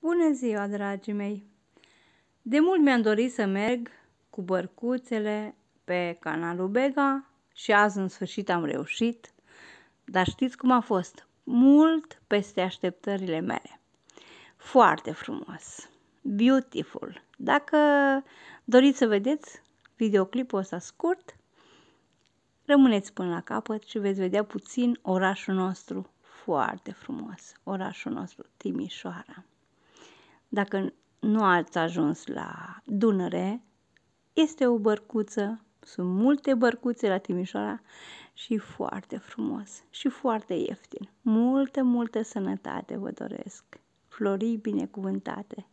Bună ziua, dragii mei! De mult mi-am dorit să merg cu bărcuțele pe canalul Bega și azi în sfârșit am reușit, dar știți cum a fost? Mult peste așteptările mele. Foarte frumos, beautiful. Dacă doriți să vedeți videoclipul ăsta scurt, rămâneți până la capăt și veți vedea puțin orașul nostru foarte frumos, orașul nostru Timișoara. Dacă nu ați ajuns la Dunăre, este o bărcuță, sunt multe bărcuțe la Timișoara și foarte frumos și foarte ieftin. Multă sănătate vă doresc, florii binecuvântate.